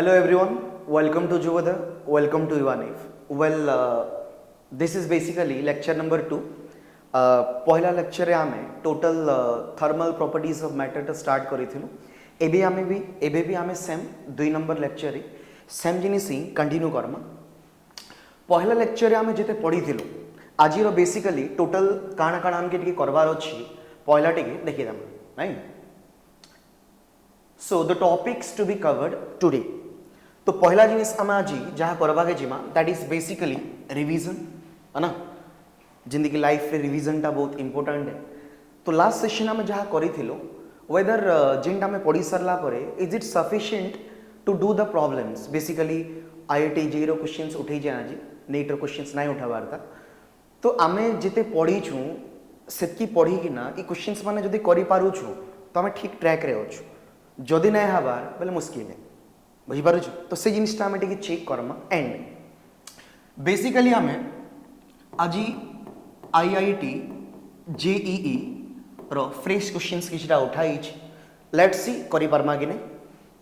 Hello everyone, welcome to Juvada, welcome to Ivanif. This is basically lecture number 2. पहला lecture रे आमे total thermal properties of matter टा start करिथिलु. एबे भी आमे सेम 2 नंबर लेक्चर रे सेम जिनिस ही कंटिन्यू करमा. पहला लेक्चर रे आमे जेते पढिथिलु आजि रो बेसिकली टोटल काना काना हमके टिके करबार अछि पहला टिके देखि दम right. So the topics to be covered today. तो पहला जिनिस आम आज जहाँ करवा के जिमा दैट इज बेसिकली रिवीजन है ना. जिंदगी लाइफ रे रिवीजन टा बहुत इंपोर्टेंट है. तो लास्ट सेशन आम जहाँ करिथिलो वेदर जिनटा में पढ़ी सरला परे is it sufficient to do the problems. Basically IIT JEE रो क्वेश्चंस उठे जे आज नीट रो क्वेश्चंस नहीं उठाबार था. तो आमे जिते पढ़ी छु सेतकी पढ़ी कि ना ई क्वेश्चंस माने जदी करि पारु छु तो आमे ठीक ट्रैक रे अछु. जदि नहीं हबार बोले मुश्किल है बुझीपार. तो से जिनिसटा आम टे चेक करमा. एंड बेसिकली आम आज आईआईटी जेईई रो फ्रेश क्वेश्चंस किछटा उठाई. लेट्स सी करि पारमा कि नहीं.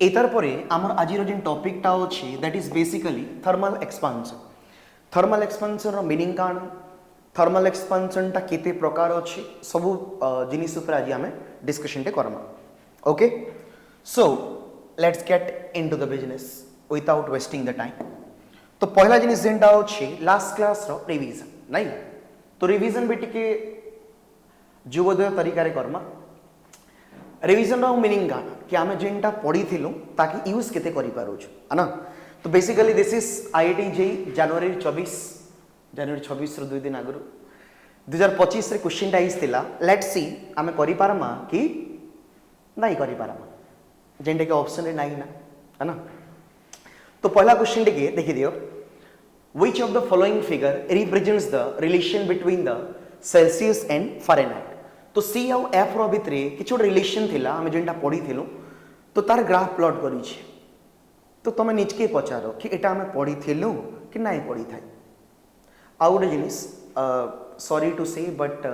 एतार परे आमर आज जिन टॉपिक टा अछि that is basically thermal expansion. Thermal expansion रो मीनिंग कान, थर्मल एक्सपांशन टा केते प्रकार अछि सब जिनिस ऊपर आज आम डिस्कशन टे Karma. Okay so let's get into the business without wasting the time. तो पहला जिनिस जेनटा अछि लास्ट क्लास रो रिवीजन नहीं. तो रिवीजन भी टिके जुवोदय तरीका रे करमा. रिवीजन रो मीनिंग का कि आमे जेनटा पढ़ी थिलु ताकि यूज केते करि पारो छु है ना. तो basically this is IIT JEE जनवरी 24 रो 2 दिन आगु 2025 रे क्वेश्चन टा आइसतिला. लेट्स सी आमे करि पारमा कि नहीं करि पारमा. जेनटा के ऑप्शन रे नहीं ना है ना. तो पहला क्वेश्चन टिके देखि दियो. Which of the following figure represents the relation between the Celsius and Fahrenheit? तो C आउ F रो भितरे किछ रिलेशन थिला हम जेनटा पढी थिलु तो तार ग्राफ प्लॉट करी छी. तो तमे निचके पचारो कि एटा हम पढी थिलु कि नहीं पढी थाई. आउ रे जिनिस सॉरी टू से बट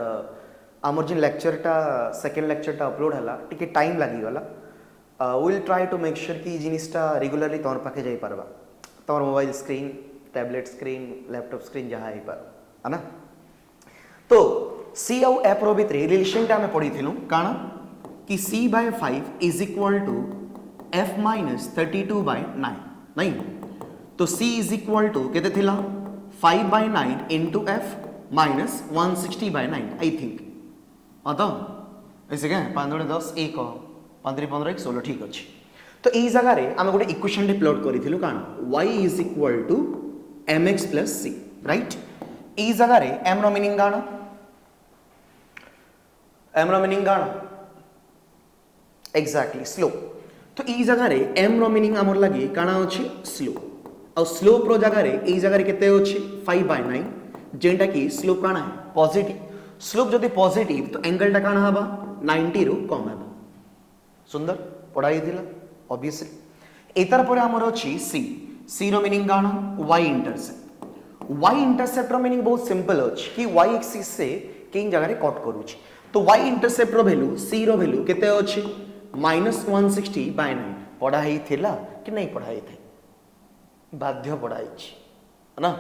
हमर जे लेक्चर टा सेकंड लेक्चर टा अपलोड हला टिके टाइम लागि गला. Will try to make sure कि जिनिसटा रेगुलरली तोर पाखे जाई परबा. तोर mobile screen, tablet screen, laptop screen जहाँ है पर है ना. तो सी आउ एफ रो भितरे रिलेशन टा में पढ़ी थिलु काना कि c/5 is equal to f minus 32/9 नहीं. तो c इज इक्वल टू केते थिला 5/9 into f minus 160/9 I think. अतो ऐसे क्या 5 10 1 5 15 1 16 ठीक अछि. तो ई जगह रे हम गोटे इक्वेशन रे प्लॉट करिथिलु काना y is equal to mx plus c right. ई जगह रे m रो मीनिंग गाना, m रो मीनिंग गाना एग्जैक्टली स्लोप. तो ई जगह रे m रो मीनिंग हमर लागि काना अछि स्लोप. और स्लोप रो जगह रे ई जगह रे केते अछि 5/9 जेंटा की स्लोप काना है पॉजिटिव. स्लोप जदी पॉजिटिव तो एंगल टा काना हबा 90 रो कम हबा. सुंदर पढ़ाई दिला ऑब्वियसली. एतर पर हमर अछि c रो मीनिंग गाना y इंटरसेप्ट. y इंटरसेप्ट रो मीनिंग बहुत सिंपल अछि कि y एक्सिस से केन जगह रे कट करू छी. तो y इंटरसेप्ट रो वैल्यू c रो वैल्यू केते अछि -160/9. पढ़ाई थिला कि नहीं पढ़ाई थे बाध्य पढ़ाई छी है ना.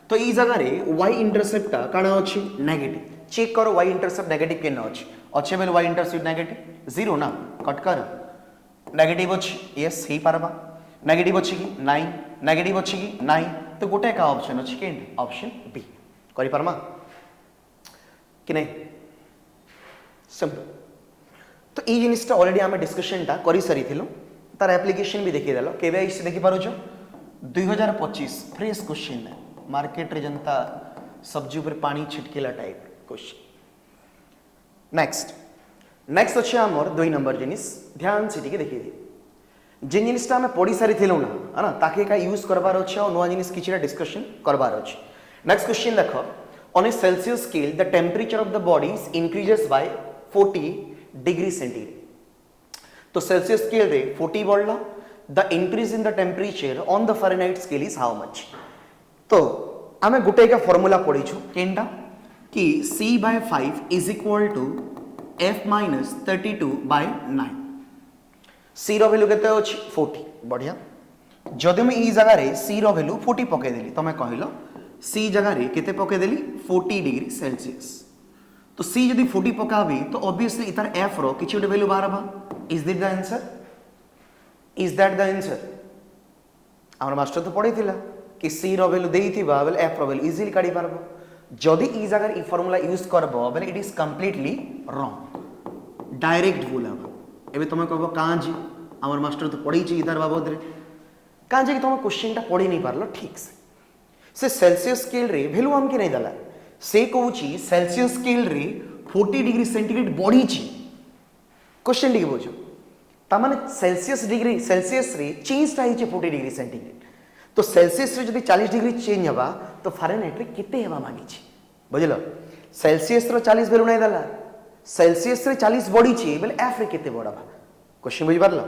तो ई जगह रे y इंटरसेप्ट काना अछि नेगेटिव. चेक करो y इंटरसेप्ट नेगेटिव केन अछि. अच्छे बेल y इंटरसेप्ट नेगेटिव 0 ना कट कर नेगेटिव अछि. Yes he पारबा. नेगेटिव अछि कि नहीं, नेगेटिव अछि कि नहीं. तो गोटे का ऑप्शन अछि के ऑप्शन बी करि परमा कि नहीं. सिंपल. तो ई जिनिसटा ऑलरेडी हम डिस्कशन टा करि सरी थिलो. तार एप्लीकेशन भी देखि देलो केबे आइस देखि पारो छ 2025 फ्रेश क्वेश्चन है. मार्केट रे जनता सब्जी ऊपर पानी छिटकेला टाइप क्वेश्चन. नेक्स्ट अच्छे आमर 2 नंबर जिनिस ध्यान से टिके देखि दे. जिन जिनिसटा हम पढ़ी सारी थिलु ना है ना ताके का यूज करबार अछि और नवा जिनिस किछटा डिस्कशन करबार अछि. नेक्स्ट क्वेश्चन देखो. On A Celsius scale the temperature of the body increases by 40 degree centigrade. तो सेल्सियस स्केल रे 40 बढ़ला. The increase in the temperature on the Fahrenheit scale is how much. तो आमे गुटे का फार्मूला पढ़ी छु केनटा कि c/5 is equal to f minus 32/9. C रो वैल्यू केते अछि 40 बढ़िया. जदि मैं ई जगह रे सी रो वैल्यू 40 पके देली तमे कहलो सी जगह रे केते पके देली 40 डिग्री सेल्सियस तो सी जदि 40 पकाबी तो ऑब्वियसली इतार एफ रो किछि गोटे वैल्यू बाहरबा is that the answer is that the answer हमर मास्टर तो पढ़ी थिला कि सी रो वैल्यू देइथिबा बेले एफ रो वैल्यू इजीली काढी पारबो जदि ई जगह ई फार्मूला यूज करबो बेले it is completely wrong direct भूल हबो एबे तमे कहबो कां जी हमर मास्टर तो पढ़ी छी इतार बाबद रे कां जे कि तमे क्वेश्चन टा पढ़ी नहीं पारलो ठीक से सेल्सियस स्केल रे वैल्यू हम के नहीं दला से कहूची सेल्सियस स्केल रे 40 डिग्री सेंटीग्रेड बढ़ी छी क्वेश्चन टिके बुझो ता माने सेल्सियस डिग्री सेल्सियस रे चेंज ता हिचे 40 डिग्री सेंटीग्रेड तो सेल्सियस रे जदि 40 डिग्री चेंज हबा तो फारेनहाइट रे केते हेबा मांगी छी बुझलो सेल्सियस रो 40 वैल्यू नहीं दला सेल्सियस रे 40 बढ़ी छी बेले एफ रे केते बढ़बा क्वेश्चन बुझि पारलो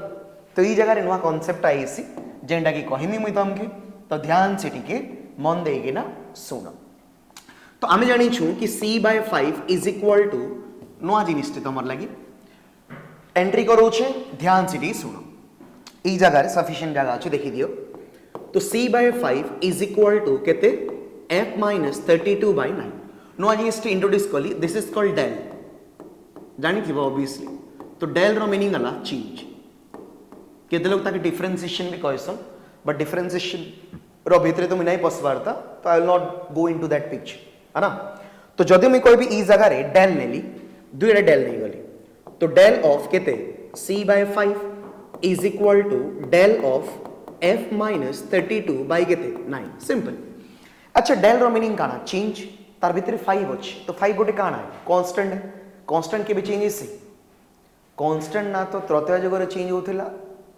तो ई जगह रे नुवा कांसेप्ट आइसी जेंडा की कहिमी मुई तमके तो ध्यान से टिके मन देगी ना सुनो तो आमे जानी छु कि c/5 इज इक्वल टू नुआ जिनिस तमर लगी एंट्री करो छे ध्यान से टी सुनो ई जगह रे सफिशिएंट जगह अछि देखि दियो तो c/5 इज इक्वल टू केते f - 32/9 नुआ जिनिस इंट्रोड्यूस कली दिस इज कॉल्ड डेल जानी थिबो ऑब्वियसली तो डेल रो मीनिंग हला चेंज केते लोग ताके डिफरेंशिएशन भी कहसन बट डिफरेंशिएशन रो भितरे तो मैं नहीं पसवारता तो I will not go into that picture है ना तो जदि मैं कोई भी ई जगह रे डेल नेली दुईटा डेल नहीं गली तो डेल ऑफ केते c/5 is equal to del of f - 32 केते 9 सिंपल अच्छा डेल रो मीनिंग काना चेंज तार भितरे 5 अछि तो 5 गोटे काना है कांस्टेंट के भी चेंज इसी कांस्टेंट ना तो त्रैतय युग रे चेंज होथिला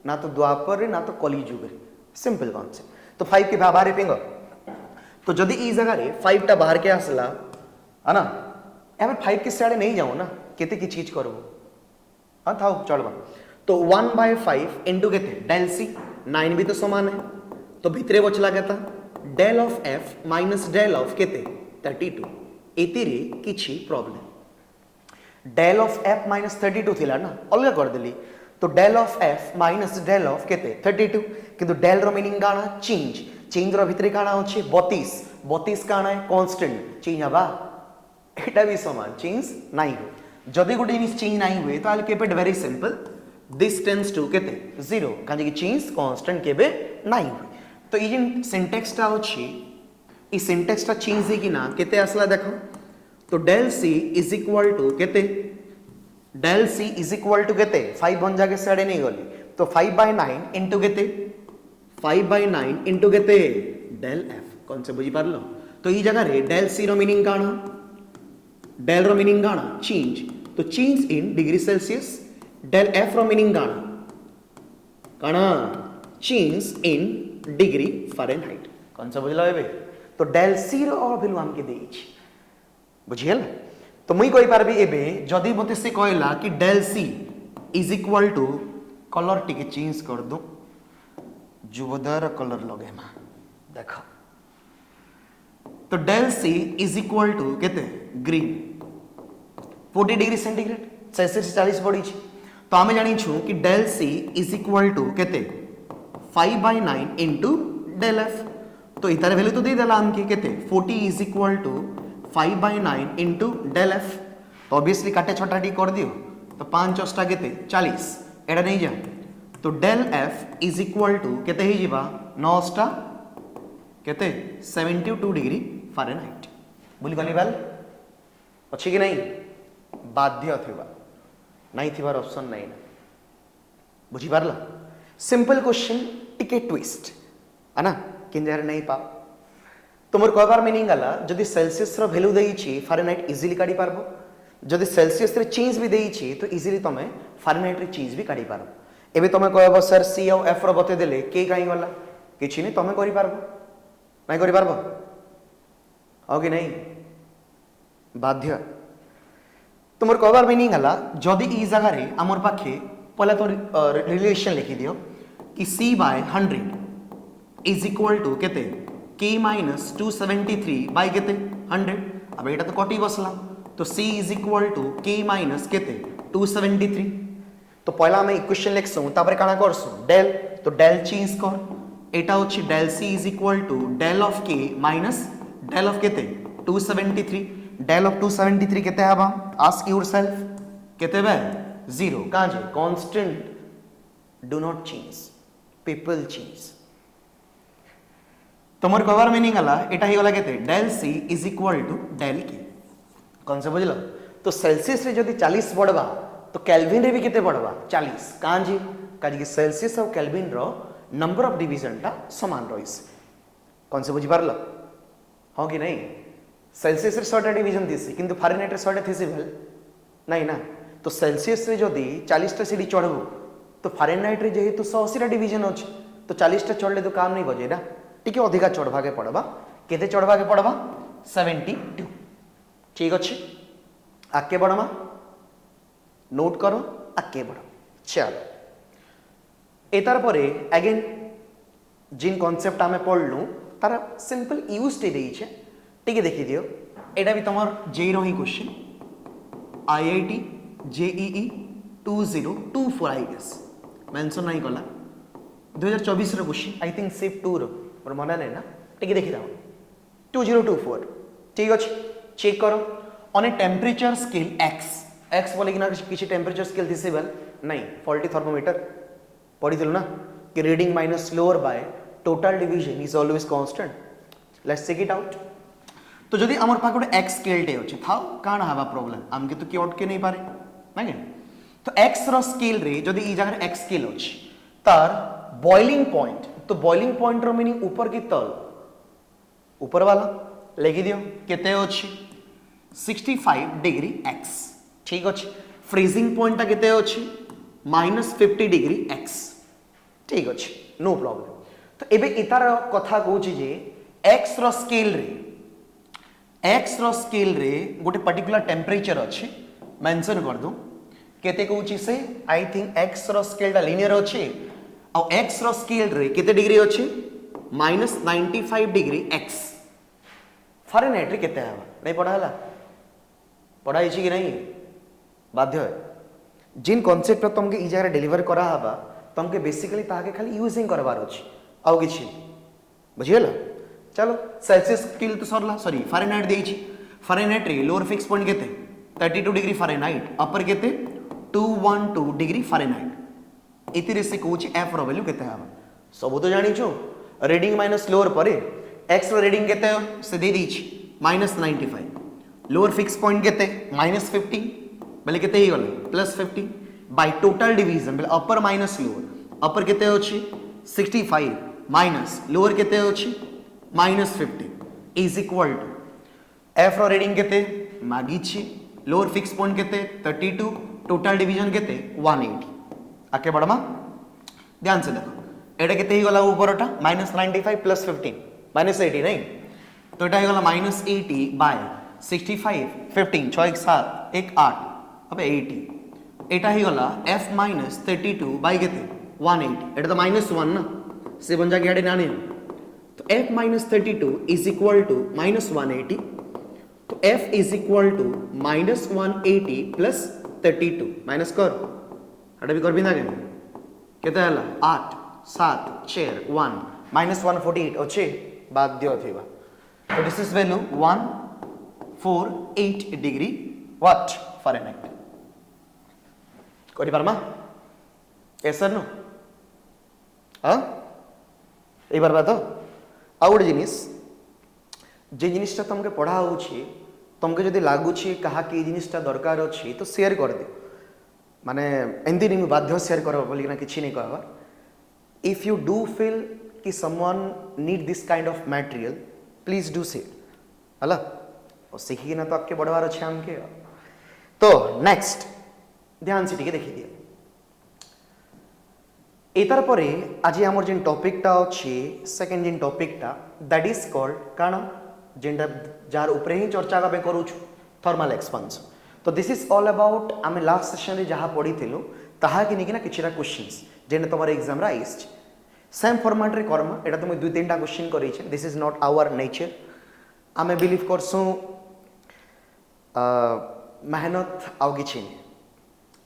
ना तो द्वापर रे ना तो कली युग रे सिंपल कॉन्सेप्ट तो 5 के बाहर पिंग तो जदि ई जगह रे 5 टा बाहर के आसला है ना एबे 5 के साइड नहीं जाओ ना केते की चीज करबो हां थाओ चलबा तो 1/5 इनटू केते डेल सी 9 भी तो समान है तो भितरे बचला केता del of f minus del of केते 32 एतिरे किछि प्रॉब्लम डेल ऑफ f - 32 थिला ना अलग कर देली तो del of f minus del of केते 32 किंतु डेल रो मीनिंग काना चेंज रो भितरे काना अछि 32 काना है कांस्टेंट चेंज हबा एटा भी समान चेंज नहीं हो जदि गोटे जिनिस चेंज नहीं हुए तो I will keep it very simple this tends to केते 0 काजे कि चेंज कांस्टेंट केबे नहीं हुए तो ई जिन सिंटेक्स टा अछि ई सिंटेक्स टा चेंज है कि ना केते असला देखो तो del c is equal to केते del c is equal to केते 5 बन जाके साइड नहीं गली तो 5/9 इनटू केते 5/9 इनटू केते डेल f कौन से बुझी पारलो तो ई जगह रे डेल c रो मीनिंग काना डेल रो मीनिंग काना चेंज तो change in degree Celsius del f रो मीनिंग काना चेंज इन डिग्री फारेनहाइट कौन सा बुझलो एबे तो डेल c रो वैल्यू हमके देई छी बुझियल तो मुई कहि पारबी एबे जदि मते से कहला कि del c is equal to colour टिके चेंज कर दो जुबदार कलर लगेमा देखो तो del c is equal to केते ग्रीन 40 डिग्री सेंटीग्रेड सेल्सियस 40 बढ़ी छी तो हमें जानी छु कि del c is equal to केते 5/9 इनटू डेल f तो इतार वैल्यू तो दे देला हमके केते 40 is equal to 5/9 into del f तो ऑब्वियसली काटे छोटाटी कर दियो तो 5 अष्टा केते 40 एडा नहीं जा तो del f is equal to केते ही जीवा 9 अष्टा केते 72 डिग्री फारेनहाइट बुझी गली बाल अछि कि नहीं बाध्य थिबा नहीं थिबार ऑप्शन नहीं ना बुझी पारला सिंपल क्वेश्चन टिके ट्विस्ट है ना किन जरे नहीं पा तुमर कहबार मीनिंग आला जदि सेल्सियस रो वैल्यू देई छी फारेनहाइट इजीली काढी पारबो जदि सेल्सियस रे चेंज भी देई छी तो इजीली तमे फारेनहाइट रे चेंज भी काढी पारबो एबे तमे कहबो सर c और f रो बते देले के काई वाला किछि नहीं तमे करि पारबो नहीं करि पारबो हो कि नहीं बाध्य तुमर कहबार मीनिंग आला जदि ई जगह रे हमर पाखे पहले तो रिलेशन लिखि दियो कि c/100 इज इक्वल टू केते k - 273 केते 100 अब एटा तो कटी बसला तो c is equal to k - केते 273 तो पहला मैं इक्वेशन लिखसु तापर काना करसु डेल तो डेल चेंज कर एटा होछि del c is equal to del of k माइनस del of केते 273 del of 273 केते हबा आस्क योरसेल्फ केते बे 0 का जे constant do not change people change तुमर कवर मीनिंग हला एटा ही गला केते del c is equal to del k कौन से बुझलो तो सेल्सियस रे जदी 40 बढ़वा तो केल्विन रे भी केते बढ़वा 40 का जे काज कि सेल्सियस और केल्विन रो नंबर ऑफ डिवीजन टा समान रहिस कौन से बुझी पारलो हो कि नहीं सेल्सियस रे 100 डिवीजन दिसी किंतु फारेनहाइट रे 100 थिसी भेल नहीं ना तो सेल्सियस रे जदी 40 टा सीढ़ी चढ़बो तो फारेनहाइट रे जेहेतु 180 टा डिवीजन अछि तो 40 टा चढ़ले तो काम नहीं बजे ना टिके अधिका चढ़वा के पड़बा केते चढ़वा के पड़बा 72 ठीक अछि आके बढ़मा नोट करो आके बढ़ो चलो एतार परे अगेन जिन कॉन्सेप्ट आमे पढ़लु तार सिंपल यूज टे देई छे ठीक है देखि दियो एटा भी तमर जेई रही question IIT JEE 2024 I guess mention नहीं कला 2024 रो क्वेश्चन आई थिंक शिफ्ट 2 रो पर मना नहीं ना ठीक है देखि दाओ 2024 ठीक अछि चेक करो on a temperature scale x बोले कि ना किसी टेम्परेचर स्केल दिसेबल नहीं फॉल्टी थर्मोमीटर पढ़ी दिल ना कि reading minus lower by total division is always constant let's check it out तो जदी हमर पाक गोटे x स्केल टे अछि थाउ काण हवा प्रॉब्लम हमके तो कि अटके नहीं पारे नहीं तो x रो स्केल रे जदी ई जगह x स्केल अछि तार बॉइलिंग पॉइंट तो बॉइलिंग पॉइंट रो मीनिंग ऊपर की तल ऊपर वाला लिखि दियो केते अछि 65 डिग्री x ठीक अछि फ्रीजिंग पॉइंट ता केते अछि -50 डिग्री x ठीक अछि नो प्रॉब्लम तो एबे इतार कथा कहूची जे x रो स्केल रे गोटे पर्टिकुलर टेम्परेचर अछि मेंशन कर दू केते कहूची से आई थिंक x रो स्केल ता लिनियर अछि और x रो स्केल रे केते डिग्री अछि -95 डिग्री x फारेनहाइट रे केते हवा नहीं पढ़ा हला पढ़ाई कि नहीं बाध्य है जिन कॉन्सेप्ट तुमके ई जगह डिलीवर करा हबा तुमके बेसिकली ताके खाली यूजिंग करबार अछि आउ किछि बुझियला चलो सेल्सियस स्केल तो सरला सॉरी फारेनहाइट देई छी फारेनहाइट रे लोअर फिक्स पॉइंट केते 32 डिग्री फारेनहाइट अपर केते 212 डिग्री फारेनहाइट इतिरे से कहूची एफ रो वैल्यू केते हबा सब तो जानि छु रीडिंग माइनस लोअर परे x रो रीडिंग केते से दे दी छी -95 लोअर फिक्स पॉइंट केते -50 बेले केते ही गले +50 बाय टोटल डिवीजन बेले अपर माइनस लोअर अपर केते अछि 65 माइनस लोअर केते अछि -50 इज इक्वल टू एफ रो रीडिंग केते मागी छी लोअर फिक्स पॉइंट केते 32 टोटल डिवीजन केते 180 आके बढ़मा ध्यान से देखो एटा केते ही गला ऊपरटा -95 + 15 -80 नहीं तो एटा ही गला -80 बाय 65 15 6 1 7 1 8 अब 80 एटा ही गला f -32 बाय केते 180 एटा तो -1 ना से बन जा के आडे नानी तो f -32 इज इक्वल टू -180 तो f is equal to -180 plus 32 minus कर एटा भी कर बिना के केते हला 8 7 4 1 -148 अच्छे बाध्य थिबा तो this is value 148 degree what Fahrenheit करि पारमा एसर नो हां ए बार बात आउट जिनिस जे जिनिसटा तुमके पढ़ा होछि तुमके जदी लागुछि कहा कि जिनिसटा दरकार अछि तो शेयर कर दे माने एंदी नि बाध्य शेयर करबो बोली ना किछि नै कहबा इफ यू डू फील कि someone need this kind of material please do say हला और सीखी ना तो आपके बढ़वार अच्छे हमके तो नेक्स्ट ध्यान से ठीक देखि दिया एतार परे आज हमर जिन टॉपिक टा अछि सेकंड जिन टॉपिक टा दैट इज कॉल्ड काना जेंडा जार ऊपर ही चर्चा का करू छु थर्मल एक्सपेंशन तो दिस इज ऑल अबाउट आमे लास्ट सेशन रे जहां पढ़ी थिलु ताहा कि निकना किछरा क्वेश्चंस जेने तुम्हारे एग्जाम रा आइछ सेम फॉर्मेट रे कर्मा एटा तुम दुई तीन टा क्वेश्चन करी छे this is not our nature आमे बिलीव करसु मेहनत आउ किछि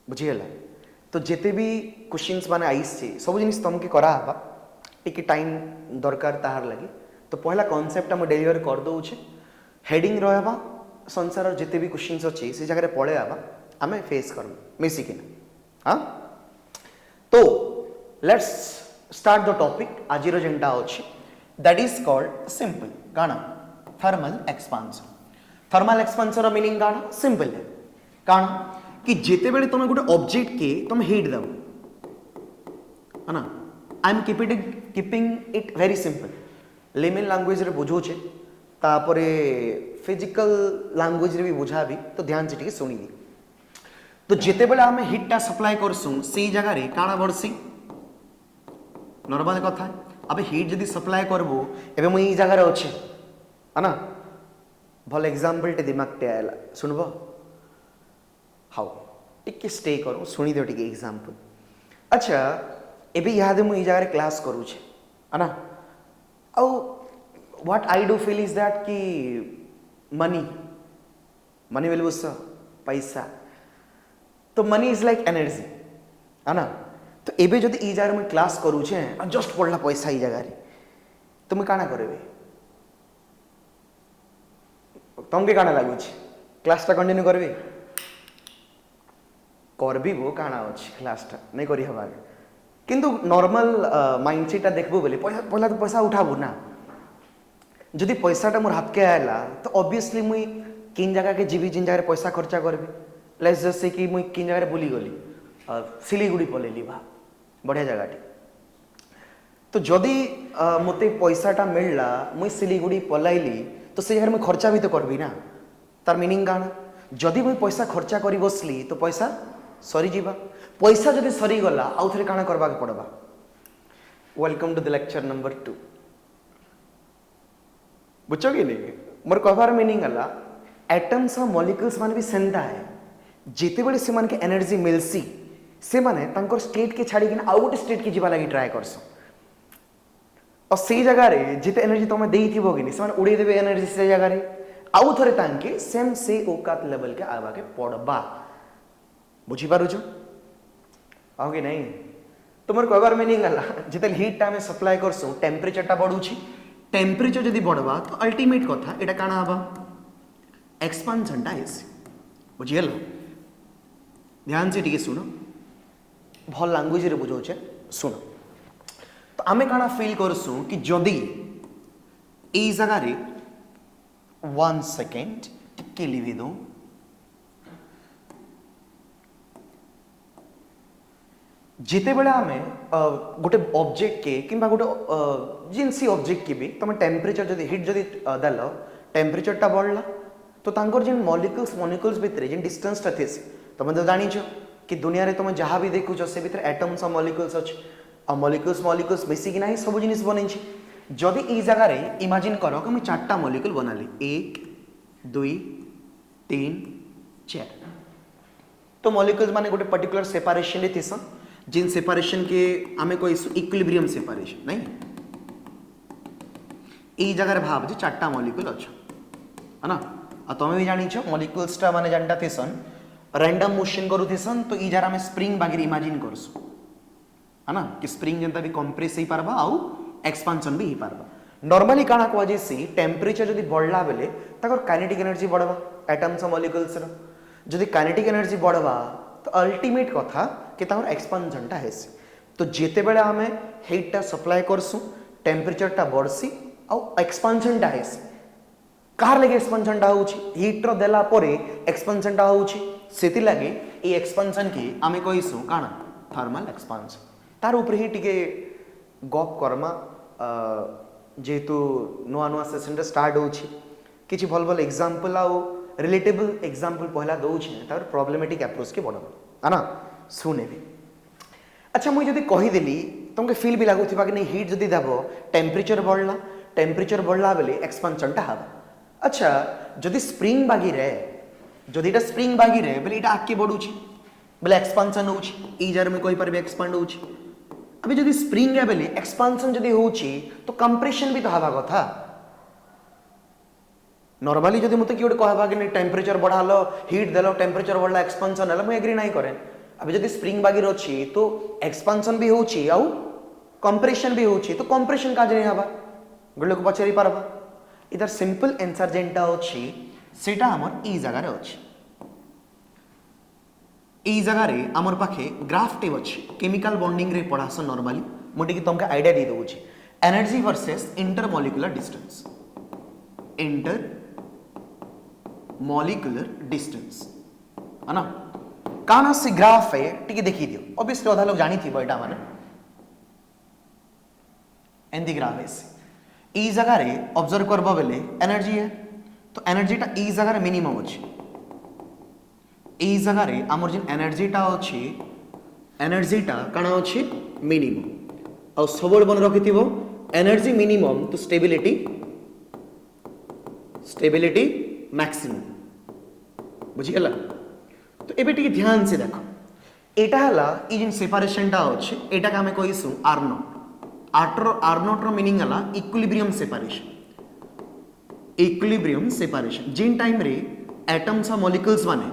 बुझियला तो जेते भी क्वेश्चंस माने आइछ छे सब जिनिस तुमके करा हबा टिके टाइम दरकार ताहार लगी तो पहला कॉन्सेप्ट हम डिलीवर कर दौचे हेडिंग रहा संसार जिते भी क्वेश्चंस अच्छी से जगह पड़े आवा आम फेस कर मिसिकिना हाँ तो लेट्स स्टार्ट द टॉपिक आज जेनटा अच्छी दैट इज कॉल्ड सिंपल काना thermal expansion thermal expansion meaning काना सिंपल है काना कि जिते बेले तुम गोटे ऑब्जेक्ट के तुम हीट दब है ना I am keeping it very simple layman language रे बुझौचे तापरे फिजिकल लैंग्वेज रे भी बुझा भी तो ध्यान से टिके सुनी तो जिते बेले आम हिटटा सप्लाई करसु से जगह रे काना बढ़सी नॉर्मल कथा अब हिट जदि सप्लाई करबो एबे मुई जगह रे अच्छे है ना भल एग्जांपल टे दिमाग टे आयला सुनबो हाउ टिके स्टे करो सुनी दो टिके एग्जांपल अच्छा एबे याद मुई जगह रे क्लास करू छे है ना औ what I do feel is that कि मनी मनी विल बुस पैसा तो मनी इज लाइक एनर्जी है ना तो एबे जदि ई जगह में क्लास करू छे जस्ट पड़ला पैसा ई जगह रे तो मैं काना करबे तुमके काना लागू छे क्लास टा कंटिन्यू करबे करबी वो काना अछि क्लास टा नहीं करी हबा किंतु नॉर्मल माइंडसेट टा देखबो बोले पहला तो पैसा उठाबो ना जदि पैसा टा मोर हाथ के आयला तो ऑब्वियसली मुई किन जगह के जीवी जिन जगह पैसा खर्चा करबी लेट्स जस्ट से कि मुई किन जगह बुली गली सिलीगुड़ी पलेली बा बढ़िया जगह तो जदि मते पैसाटा मिलला मुई सिलीगुड़ी पलाइली तो से जगह में खर्चा भी तो करबी ना तार मीनिंग काना जदि मुई पैसा खर्चा करी बसली तो पैसा सरी जीवा पैसा जदि सरी गला आउ थरे काना करबा के पड़बा welcome to the lecture number 2 बुझो कि नहीं मोर कहबार मीनिंग अला एटम्स और मॉलिक्यूल्स मान भी सेंता है जिते बड़े से मान के एनर्जी मिलसी से माने तांकर स्टेट के छाड़ी कि आउ गोटे स्टेट के जीवा लगी ट्राई करसो और से जगह रे जिते एनर्जी तुम देई थिबो कि से माने उड़े देबे एनर्जी से जगह रे आउ थरे तांके सेम से औकात लेवल के आवा के पड़बा बुझी पारु छ आउ कि नहीं तो मोर कहबार मीनिंग अला जिते हीट टा में सप्लाई करसो टेंपरेचर टा बढ़ुची टेंपरेचर जदि बढ़वा तो अल्टीमेट कथा एटा काना हबा एक्सपांशन टा हेसी बुझियल ध्यान से टिके सुनो भल लैंग्वेज रे बुझौछे सुनो तो आमे काना फील करसु कि जदि ए जगह रे 1 सेकेंड टिके लिवि दो जिते बेला आमे गोटे ऑब्जेक्ट के किंबा गोटे जिनसी ऑब्जेक्ट की भी तुम टेम्परेचर जदि हिट जदि देल टेम्परेचर टा बढ़ला तो तांकर जिन मॉलिक्यूल्स भितर जिन डिस्टेंस टा थेसी तुम तो जानिछ कि दुनिया रे तुम जहाँ भी देखुछ से भितर एटम्स और मॉलिक्यूल्स अछि और मॉलिक्यूल्स मिसी कि नाही सब जिनिस बनै छी जदि ई जगह रे इमेजिन करो कि मैं 4टा मॉलिक्यूल बनाली 1 2 3 4 तो मॉलिक्यूल्स माने गोटे पर्टिकुलर सेपरेशन रे थिसन जिन सेपरेशन के आमे कोई इक्विलिब्रियम सेपरेशन नहीं ई जगह रे भाव जे 4टा मॉलिक्यूल अछि है ना आ तुम भी जानिछ मॉलिक्यूल्स टा माने जानता थिसन रैंडम मोशन करू थिसन तो ई जरा में स्प्रिंग बागिर इमेजिन करसु है ना कि स्प्रिंग जनता भी कंप्रेस ही पारबा आउ एक्सपांशन भी ही पारबा नॉर्मली काना को जे सी टेंपरेचर जदी बढ़ला बेले तकर काइनेटिक एनर्जी बढ़बा एटम्स और मॉलिक्यूल्स रो जदी काइनेटिक एनर्जी बढ़बा तो अल्टीमेट कथा कि तार एक्सपांशन टा हेसी तो जेते बेले हमें हीट टा सप्लाई करसु टेंपरेचर टा बढ़सी आउ एक्सपांशन टा हेसी कार लगे एक्सपांशन टा होउची हीट रो देला परे एक्सपांशन टा होउची सेति लागे ए एक्सपांशन की आमे कहिसु काना थर्मल एक्सपांशन तार ऊपर ही टिके गप करमा जेतु नुआ नुआ सेशन स्टार्ट होउची किछि भल भल एग्जांपल आउ रिलेटेबल एग्जांपल पहला दउछि तार प्रॉब्लमेटिक अप्रोच के बडबा है ना सुने भी अच्छा मुझे जदि कहि देली तुमके फील भी लागुथिबा कि नहीं हीट जदि देबो टेंपरेचर बढ़ला बेले एक्सपांशन टा हबा अच्छा जदि स्प्रिंग बागी रे जदि स्प्रिंग बागी रे बेले इटा आके बढ़ुछि बेले एक्सपांशन होउछि ई जर में कोई पर भी एक्सपांड होउछि अभी जदि स्प्रिंग है बेले एक्सपांशन जदि होउछि तो कंप्रेशन भी तो हवा कथा नॉर्मली जदि मते कियोड कहबा कि नहीं टेंपरेचर बढ़ालो हीट देलो टेंपरेचर बढ़ला एक्सपांशन हला मैं एग्री नहीं करे अभी जदि स्प्रिंग बागी रछि तो एक्सपांशन भी होउछि आउ कंप्रेशन भी होची तो कंप्रेशन का जने हबा गोटे लोक पचारि पारबा इधर सिंपल आंसर जेनटा अछि सेटा हमर ई जगह रे अछि ई जगह रे हमर पाखे ग्राफ टे अछि केमिकल बॉन्डिंग रे पढ़ास नॉर्मली मोटे कि तुमके आईडिया दे दउछि energy versus intermolecular distance intermolecular distance है ना काना से ग्राफ है टिके देखि दियो ऑब्वियसली अधा लोग जानी थी बटा माने एंदी ग्राफ है ई जगह रे ऑब्जर्व करबा बेले एनर्जी है तो एनर्जीटा ई जगह रे मिनिमम अछि ई जगह रे हमर जिन एनर्जीटा अछि एनर्जीटा काना अछि मिनिमम और सबल बन रखिथिबो एनर्जी मिनिमम तो स्टेबिलिटी मैक्सिमम बुझी गला तो एबे टिके ध्यान से देखो एटा हला ई जिन सेपरेशन टा अछि एटा का हमें कहिसु आर नॉट आर नॉट रो मीनिंग हला इक्विलिब्रियम सेपरेशन जिन टाइम रे एटम्स और मॉलिक्यूल्स माने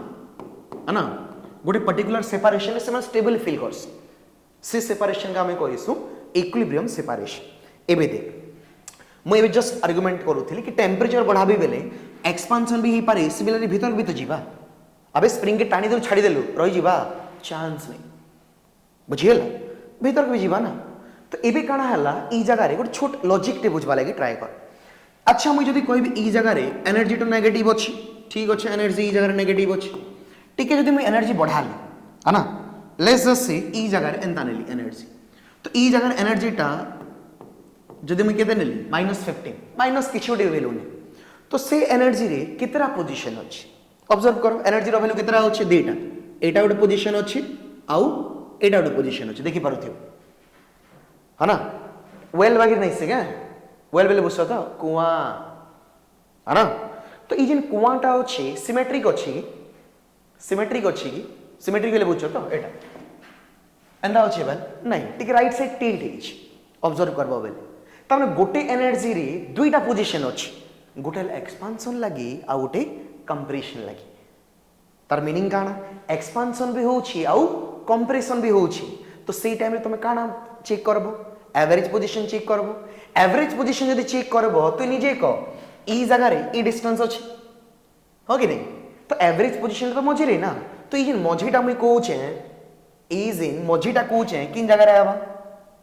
है ना गोटे पर्टिकुलर सेपरेशन से स्टेबल फील करस से सेपरेशन का हमें कहिसु इक्विलिब्रियम सेपरेशन एबे देख मैं एबे जस्ट आर्गुमेंट करूथली कि टेंपरेचर बढ़ाबी बेले एक्सपांशन भी ही पारे सिमिलरली भीतर भी तो जीवा अबे स्प्रिंग के टाणी दे छाड़ी देलु रही जीवा चांस नहीं बुझिएला भीतर भी जीवा ना तो एबे काना हला ई जगह रे गोटे छोट लॉजिक टे बुझबा लागि ट्राई कर अच्छा मुई जदी कहबी ई जगह रे एनर्जी तो नेगेटिव अछि ठीक अछि एनर्जी ई जगह रे नेगेटिव अछि टिके जदी मुई एनर्जी बढ़ाली है ना लेट्स जस्ट से ई जगह रे एंता नेली एनर्जी तो ई जगह रे एनर्जी टा जदी मुई केते नेली -15 माइनस किछि गोटे वैल्यू ने तो से एनर्जी रे कितरा पोजीशन अछि ऑब्जर्व करो एनर्जी रो वैल्यू कितरा अछि दुईटा एटा गोटे पोजीशन अछि आउ एटा गोटे पोजीशन अछि देखि पारुथियो है ना वेल बागिर नहीं से क्या वेल बेले बुझ तो कुआ है ना तो ई जिन कुआटा अछि सिमेट्रिक अछि कि सिमेट्रिक बेले बुझ तो एटा एंदा अछि बेल नहीं टिक right side tilt hitch observe करबो बेले तमने गोटे एनर्जी रे दुईटा पोजीशन अछि गोटे एक्सपांशन लगी आ गोटे कंप्रेशन लगी तार मीनिंग काना एक्सपांशन भी होछि आउ कंप्रेशन भी होछि तो से टाइम रे तुम काना चेक करबो एवरेज पोजीशन चेक करबो एवरेज पोजीशन यदि चेक करबो तो निजे को ई जगह रे ई डिस्टेंस अछि हो कि नहीं तो एवरेज पोजीशन तो मझी रे ना तो ई जिन मझीटा मुई कहू छे ई जिन मझीटा कहू छे किन जगह रे आबा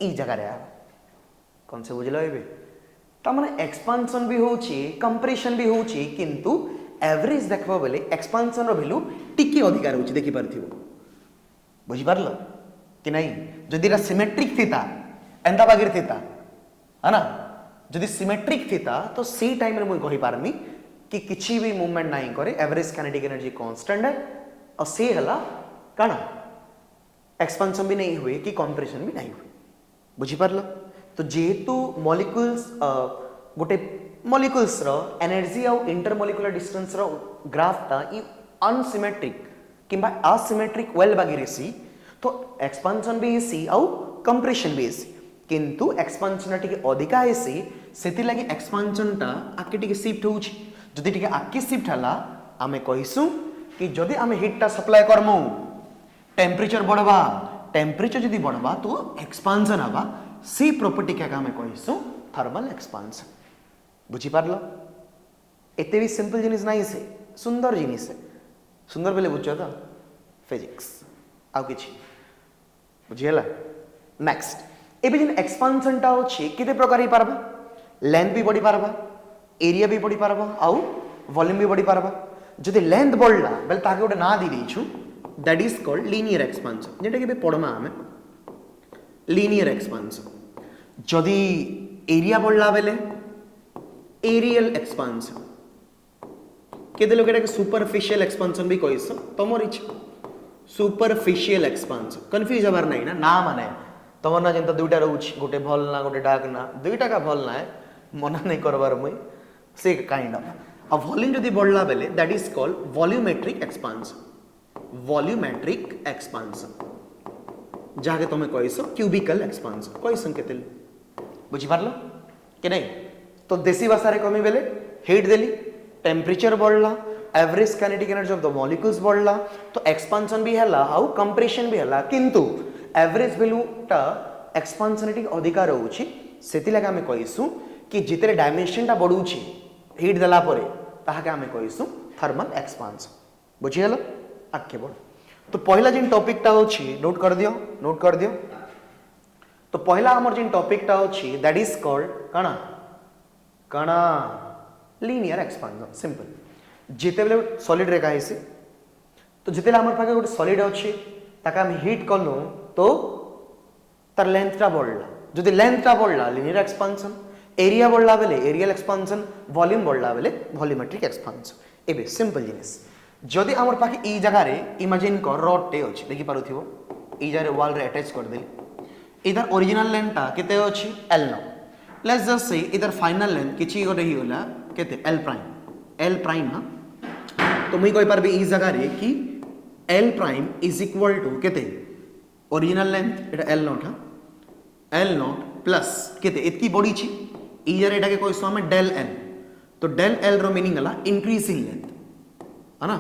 ई जगह रे आबा कौन से बुझलो एबे त माने एक्सपांशन भी होछि कंप्रेशन भी होछि किंतु एवरेज देखबो बेले एक्सपांशन रो वैल्यू टिके अधिकार होछि देखि परथिबो बुझि पारलो कि नहीं जदि रा सिमेट्रिक थिता एंता बागिर थिता है ना जदि सिमेट्रिक थिता तो सी टाइम रे मुई कहि पारमी कि किछि भी मूवमेंट नाही करे एवरेज काइनेटिक एनर्जी कांस्टेंट है और से हला काना एक्सपांशन भी नहीं हुए कि कंप्रेशन भी नहीं हुए बुझि पारलो तो जेहेतु मॉलिक्यूल्स गोटे मॉलिक्यूल्स रो एनर्जी और इंटरमॉलिक्यूलर डिस्टेंस रो ग्राफ ता ई अनसिमेट्रिक किंबा असिमेट्रिक वेल बागिरेसी तो एक्सपांशन भी हेसी और कंप्रेशन भी हेसी किंतु एक्सपांशन टिके अधिका हेसी सेति लागि एक्सपांशन टा आके टिके शिफ्ट होउछि जदि टिके आके शिफ्ट हला आमे कहिसु कि जदि आमे हीट टा सप्लाई करमु टेंपरेचर बढ़वा टेंपरेचर जदि बढ़वा तो एक्सपांशन हवा सी प्रॉपर्टी क्या आमे कहिसु थर्मल एक्सपांशन बुझी पारलो एते भी सिंपल जिनिस नाही से सुंदर जिनिस है सुंदर बेले बुझो तो फिजिक्स आउ किछि बुझियला नेक्स्ट एबे जिन एक्सपांशन टा अछि केते प्रकार ही पारबा लेंथ भी बढ़ी पारबा एरिया भी बढ़ी पारबा आउ वॉल्यूम भी बढ़ी पारबा जदि लेंथ बढ़ला बेल ताके गोटे ना दी देछु that is called linear expansion जेटा के पढ़मा हमें लीनियर एक्सपांशन जदि एरिया बढ़ला बेले एरियल एक्सपांशन केते लोग एटा सुपरफिशियल एक्सपांशन भी कहिस तमोर इच्छा सुपरफिशियल एक्सपांशन कंफ्यूज हबार नहीं ना माने तमर ना जेंता दुईटा रहउछ गोटे भल ना गोटे डाक ना दुईटा का भल ना मना नहीं करबार मुई से काइंड ऑफ अब वॉल्यूम जदि बढ़ला बेले that is called volumetric expansion जाके तुम कहिस क्यूबिकल एक्सपांशन कहिस केते बुझी पारलो कि नहीं तो देसी भाषा रे कमी बेले हीट देली टेंपरेचर बढ़ला average kinetic energy of the molecules बढ़ला तो एक्सपांशन भी हला आउ कंप्रेशन भी हला किंतु एवरेज वैल्यू टा एक्सपांशन टी अधिका रोचे से आम कहीसु कि जिते डायमेंशन टा बढ़ुची हिट देला परे ताहाके आम कहीसु थर्मल एक्सपांशन बुझीगल आगे बढ़ तो पहला जिन टॉपिक टा होची नोट कर दियो तो पहला हमर जिन टॉपिक टा होची दैट इज कॉल्ड काना काना लीनियर एक्सपांशन सिंपल जिते बेले सॉलिड रेखा है तो जिते हमर पाखे गोटे सॉलिड अच्छी ताके हम हिट कलु तो तार लेंथटा बढ़ला जदि लेंथटा बढ़ला लीनियर एक्सपांशन एरिया बढ़ला बेले एरियल एक्सपांशन वॉल्यूम बढ़ला बेले वॉल्यूमेट्रिक एक्सपांशन एबे सिंपल जिनिस जदि हमर पाखे ई जगह रे इमेजिन कर रड टे अछि देखि पारुथिबो ई जगह रे वॉल रे अटैच कर देली इधर ओरिजिनल लेंथटा केते अछि L0 लेट्स जस्ट से इधर फाइनल लेंथ किछि गोटे ही होला केते L प्राइम ना तो मुई कहि पारबे ई जगह रे कि L prime is equal to केते ओरिजिनल लेंथ एटा L0 हा L0 प्लस केते इतकी बॉडी छी ई जगह एटा के कहसु हम डेल L तो डेल L रो मीनिंग हला इंक्रीज इन लेंथ है ना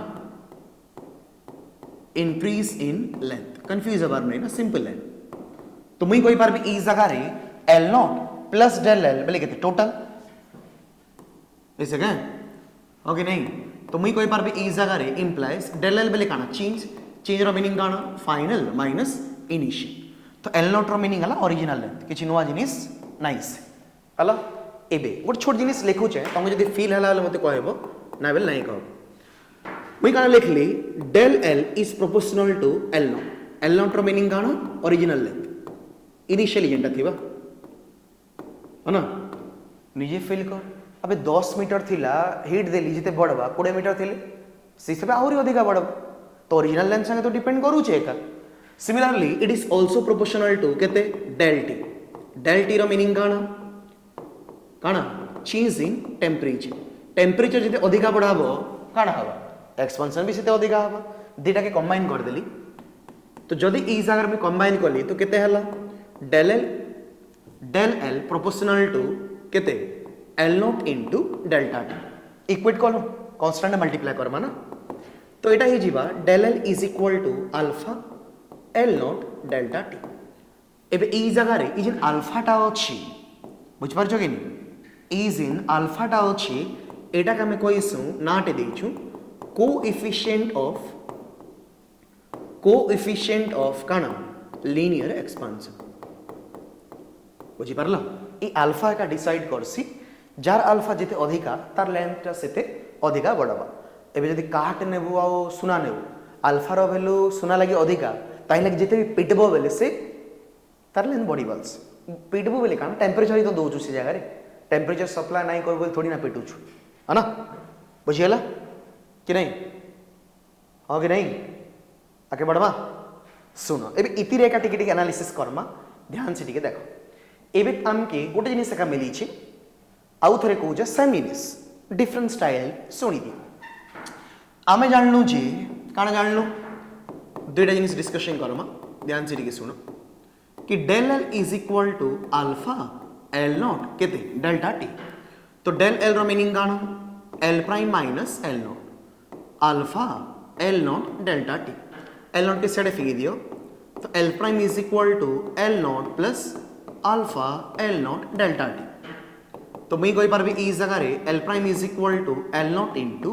इंक्रीज इन लेंथ कंफ्यूज हबार नहीं ना सिंपल है तो मुई कहि पारबे ई जगह रे L0 प्लस डेल L बोले केते टोटल ऐसे क्या ओके नहीं तो मुई कहि पारबे ई जगह रे इंप्लाइज डेल L बोले काना चेंज रो मीनिंग काना फाइनल माइनस इनिशियल तो L0 रो मीनिंग हला ओरिजिनल लेंथ किछि नुवा जिनिस नाइस हला एबे गोट छोट जिनिस लिखु छे तुम जदी फील हला मते कहबो ना बेल नहीं कहब मुई काना लिखली del L is proportional to L0 रो मीनिंग काना ओरिजिनल लेंथ इनिशियली जेंटा थिबा है ना निजे फील कर अबे 10 मीटर थिला हिट देली जिते बढ़वा 20 मीटर थिले से सब आहुरी अधिका बढ़वा तो ओरिजिनल लेंथ संगे तो डिपेंड करू छे एका similarly it is also proportional to केते डेल टी रो मीनिंग काना चेंज इन टेम्परेचर जिते अधिका बढ़ाबो काना हवा एक्सपेंशन भी सेते अधिका हवा दुटा के कंबाइन कर देली तो जदी ई जगह में कंबाइन करली तो केते हला डेल L प्रोपोर्शनल टू केते L0 into delta T equate कलो कांस्टेंट मल्टीप्लाई करमा ना तो एटा ही जीवा del L is equal to alpha L0 delta T एबे ई जगह रे ई जिन अल्फा टा अछि बुझ परछो कि नहीं ई जिन अल्फा टा अछि एटा के हम कहिसु नाटे देछु कोएफिशिएंट ऑफ काना लीनियर एक्सपांशन बुझी पारला ई अल्फा का डिसाइड करसी जार अल्फा जिते अधिका तार लेंथ सेते अधिका बढ़वा एबे जदी काट नेबो आ सुना नेबो अल्फा रो वैल्यू सुना लगी अधिका ताई लगी जिते भी पिटबो बेले से तार लेंथ बढ़ी बल्स पिटबो बेले कान टेंपरेचर ही तो दोछु से जगह रे टेंपरेचर सप्लाई नहीं करबो थोड़ी ना पिटुछु है ना बुझियला कि नहीं हां कि नहीं आगे बढ़वा सुनो एबे इति रेखा टिके एनालिसिस करमा ध्यान से टिके देखो एबे आमके गोटे जिनिस का मिली छी आउ थरे कहूजे सेम जिनिस डिफरेंट स्टाइल सुनी दी आमे जानलु जे काना जानलु दुईटा जिनिस डिस्कशन करमा ध्यान से टिके सुनो कि del L is equal to alpha L0 केते डेल्टा टी तो डेल L रो मीनिंग काना L prime minus L0 alpha L0 delta T L0 के साइड फिर दियो तो L prime is equal to L0 plus alpha L0 delta T तो मुई कहि पारबे ई जगह रे L prime is equal to L0 into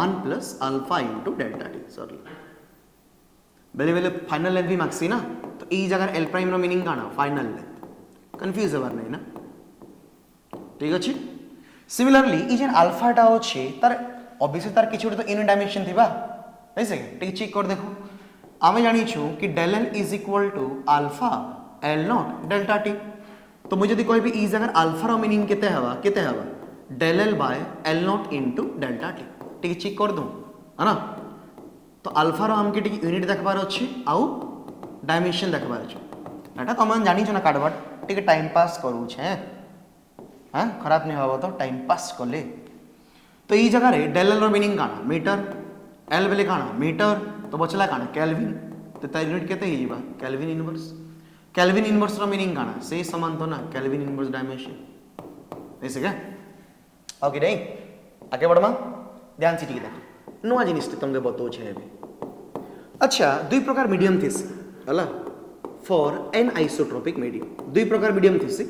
1 plus alpha into delta T sorry बेले बेले फाइनल लेंथ भी मागसी ना तो ई जगह L प्राइम रो मीनिंग काना फाइनल लेंथ कंफ्यूज हबार नहीं ना ठीक अछि सिमिलरली ई जेन अल्फा टा अछि तार ऑब्वियसली तार किछु तो यूनिट डायमेंशन थिबा ऐसे ठीक चेक कर देखो आमे जानी छु कि del L is equal to alpha L0 delta T तो मुझे यदि कोई भी ई जगह अल्फा रो मीनिंग केते हवा del L by L0 into delta T ठीक चेक कर दूं है ना तो अल्फा रो हमके टिक यूनिट देखबार अछि आउ डायमेंशन देखबार अछि एटा कमन जानि छ ना काटबाट टिक टाइम पास करू छे हां खराब नहीं होबो तो टाइम पास करले तो ई जगह रे डेल L रो मीनिंग काना मीटर L बेले काना मीटर तो बचला काना केल्विन तो ता यूनिट केते ही जीवा केल्विन इनवर्स रो मीनिंग काना से समान तो ना केल्विन इनवर्स डायमेंशन ऐसे क्या ओके नहीं आगे बढ़मा ध्यान से ठीक देखो नुआ जिनिस तुमके बतो छे अभी अच्छा दुई प्रकार मीडियम थिस हला फॉर एन आइसोट्रोपिक मीडियम दुई प्रकार मीडियम थी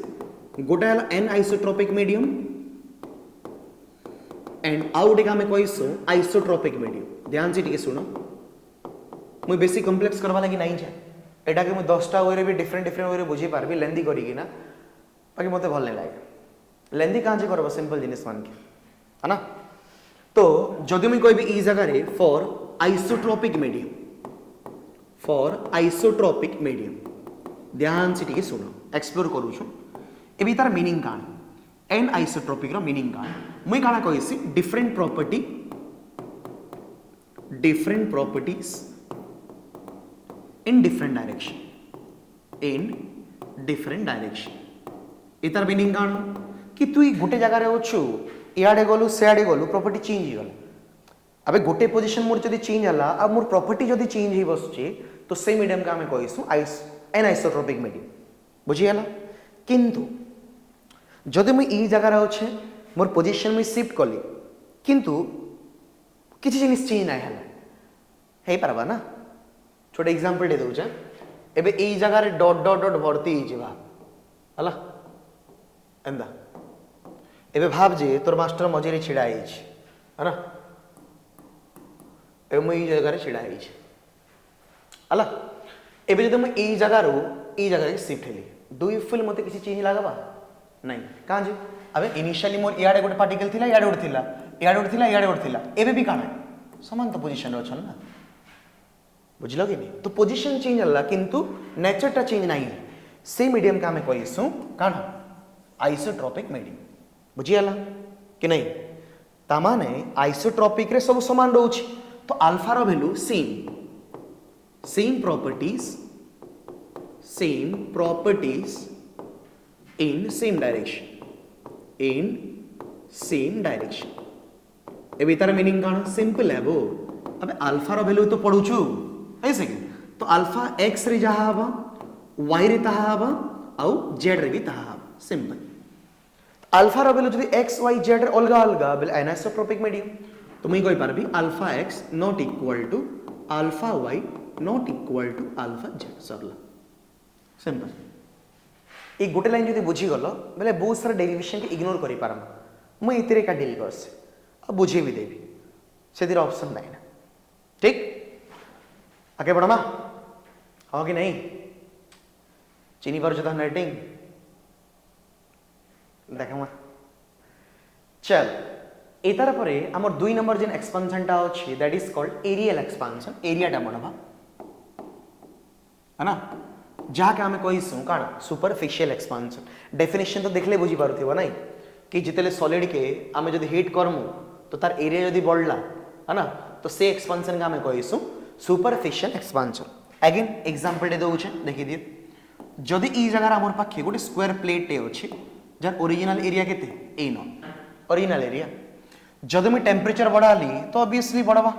गोटे है एन आइसोट्रोपिक मीडियम एंड आउ गोटे आम कहीसु आइसोट्रोपिक मीडियम ध्यान से शुण मुझे बेसी कम्प्लेक्स करवा लगी नहीं जाए एटा कि मुझे 10टा वे भी डिफरेंट डिफरेंट वे बुझे पार्बी लेंदी करना बाकी मत भल नहीं लगे लेंदी कहाँ कर सिंपल जिनिस मान के है ना। तो जदि मुझे कहबी ई जगह फॉर आइसोट्रोपिक मीडियम ध्यान से टी शुण एक्सप्लोर करूँ ए तार मीनिंग काण एन आइसोट्रोपिक मीनिंग काण मुई काण कही different properties in different direction ए तार मीनिंग काण कि तु गोटे जगार अच्छु इे गलु सियाड़े गलु प्रॉपर्टी चेंज हो गला अबे गोटे पोजीशन मोर जदी चेंज हला अब मोर प्रॉपर्टी जदी चेंज ही बसचे तो से मीडियम का हमें कहिसु एन आइसोट्रोपिक मीडियम बुझी गला। किंतु जदि मुई ई जगार अच्छे मोर पोजीशन में शिफ्ट कली किंतु किसी जिनिस चेंज ना हला हे पारबा ना छोटे एग्जांपल दे दउछे एबे ई जगार डॉट डॉट डॉट भर्ती ही जिबा हला एंदा एबे भाव जे तोर मास्टर मझे छिड़ा है ना ए मुई जगह छिड़ा है एबे जब मुई ई जगह शिफ्ट हेली डू यू फील मते किसी चेंज लागबा नहीं कहाँ जे अबे इनिशियली मोर इयाडे गोटे पार्टिकल थिला इयाडे गोटे थिला इयाडे गोटे थिला इयाडे गोटे थिला एबे भी काना समान तो पोजीशन रे अछन ना बुझलो कि नहीं। तो पोजीशन चेंज हला किंतु नेचर टा चेंज नहीं से मीडियम का हमें कहिसु काना आइसोट्रोपिक मीडियम बुझीगला कि नहीं तामाने आइसोट्रोपिक रे सब समान रहउछि तो अल्फा रो value same properties in same direction एबे तार मीनिंग कान सिंपल है वो अबे अल्फा रो वैल्यू तो पढुछु ऐसे के तो अल्फा एक्स रे जहा हबा वाई रे ताहा हबा आउ जेड रे भी ताहा हबा सिंपल अल्फा रो वैल्यू जदी एक्स वाई जेड रे अलगा अलगा बेल एनाइसोट्रोपिक मीडियम तो मुई कहि पारबी alpha X not equal to alpha Y not equal to alpha Z सरला सिंपल ये गोटे लाइन जदी बुझी गलो बेले बहुत सारा डेरिवेशन के इग्नोर करि पारम मुई इतरे का डील करसे अब बुझे भी देबी सेतिर ऑप्शन नहीं ना ठीक आगे बढ़मा हाँ कि नहीं चीनी पर जो राइटिंग देखा चल एतार परे आमर 2 नंबर जेन एक्सपेंशन टा अछि that is called areal expansion area टा बनबा है ना जहाँ के हमें कहीसु काण सुपरफिशियल एक्सपेंशन डेफिनेशन तो देखले बुझी पारुथिबो नहीं कि जितेले सॉलिड के आमे जदी हीट करमु तो तार एरिया जदी बढ़ला है ना तो से एक्सपेंशन का हमें कहीसु सुपरफिशियल एक्सपेंशन अगेन एग्जांपल दे दउछे देखि दिए जदी ई जगह हमर पाखे गोटे स्क्वायर प्लेट अछि जार ओरिजिनल एरिया केते ए नॉट ओरिजिनल एरिया जदि मैं टेम्परेचर बढ़ाली तो ऑब्वियसली बढ़वा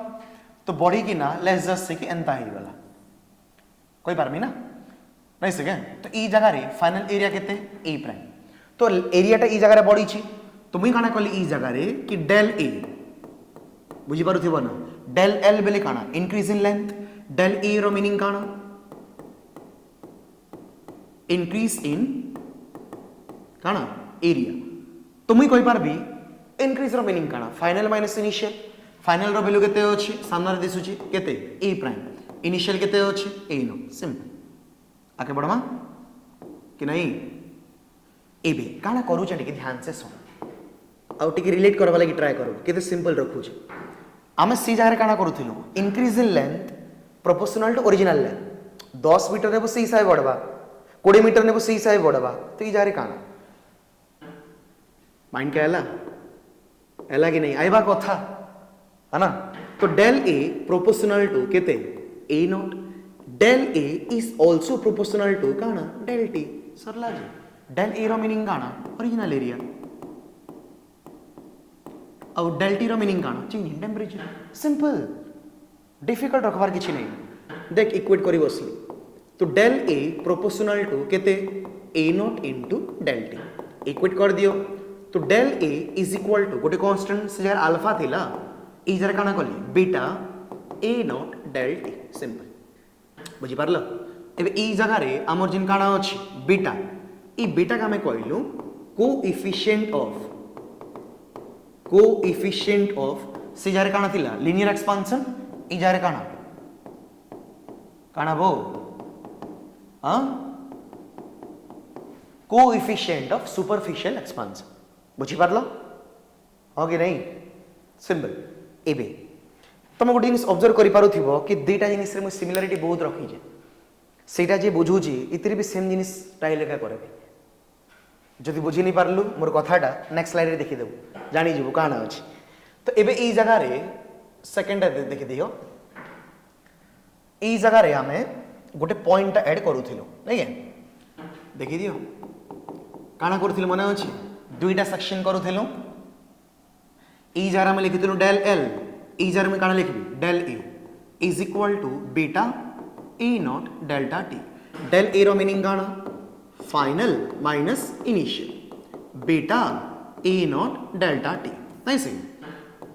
तो बढ़ी कि ना लेस जस्ट से कि एंता ही वाला कोई पारमी ना नहीं सके तो ई जगह रे फाइनल एरिया केते ए प्राइम तो एरिया टा ई जगह रे बढ़ी छी तो मुई काना कहली ई जगह रे कि डेल ए बुझी पारुथिबो ना डेल एल बेले काना इंक्रीज इन लेंथ डेल ए रो मीनिंग काना इंक्रीज इन काना एरिया तो मुई कहि पारबी इंक्रीज रो मीनिंग काना फाइनल माइनस इनिशियल फाइनल रो वैल्यू केते अछि सामने रे दिसुची केते ए प्राइम इनिशियल केते अछि ए नो सिंपल आगे बढ़मा कि नहीं एबे काना करू छ टिके ध्यान से सुन आ टिके रिलेट करबा लागि ट्राई करू केते सिंपल रखू छ आमे सी जगह काना करूथिलु increase in length proportional to original length 10 metre नेबो सी हिसाब बढ़वा 20 मीटर नेबो सी हिसाब बढ़वा तो ई जगह काना माइंड क्या एला कि नहीं आइबा कथा है ना तो डेल ए प्रोपोर्शनल टू केते ए not del A is also proportional to काना डेल टी सरला जी डेल ए रो मीनिंग काना ओरिजिनल एरिया और डेल टी रो मीनिंग काना change in temperature simple difficult रखबार किछि नहीं देख इक्वेट करी बसली तो डेल ए प्रोपोर्शनल टू केते ए naught into del t equate कर दियो तो del A is equal to गोटे कांस्टेंट से जगह अल्फा थिला ई जरा काना कली beta a not del t simple बुझी पारल एबे ई जगह रे हमर जिन काना अछि बीटा ई बीटा का मैं कहलु कोएफिशिएंट ऑफ से जारे काना थिला लिनियर एक्सपांशन ई जारे काना बो हां कोएफिशिएंट ऑफ सुपरफिशियल एक्सपांशन बुझी पारलो हो कि नहीं सिंपल एबे तुम गोटे जिनिस ऑब्जर्व करि पारुथिबो कि दुईटा जिनिस रे मु सिमिलरिटी बहुत रखी जे सेटा जे बुझुची इतरे भी सेम जिनिस टाइल लेखा करे जदि बुझी नहीं पारलु मोर कथाटा नेक्स्ट स्लाइड रे देखि देबो जानि जेबो काना अछि तो एबे ई जगह रे सेकंड देखि दियो ई जगह रे हमें गोटे पॉइंट ऐड करूथिलो नहीं है देखि दियो काना करथिलो मने अछि दुईटा सेक्शन करूथिलो ई जगह में लिखिथिलो डेल एल ई जगह में काना लिखबी del A is equal to beta a naught delta t del ए रो मीनिंग काना final minus initial beta a naught delta t नहीं सही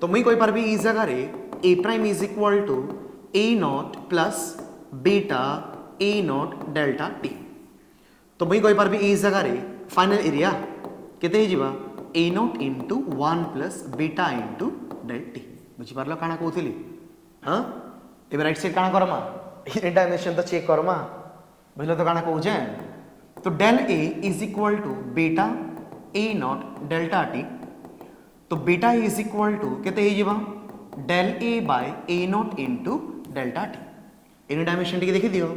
तो मुई कोई पारबी ई जगह रे a prime is equal to a naught plus beta a naught delta T तो मुई कोई पारबी ई जगह रे फाइनल एरिया केते ही जीवा a naught into 1 plus beta into del T बुझी पारलो काना कहउथिली हां एबे राइट साइड काना करमा ए डायमेंशन तो चेक करमा बुझलो तो काना कहउ जे तो del A is equal to beta a naught delta T तो बीटा इज इक्वल टू केते ही जीवा del a by a naught into delta t in dimension टी देखि दियो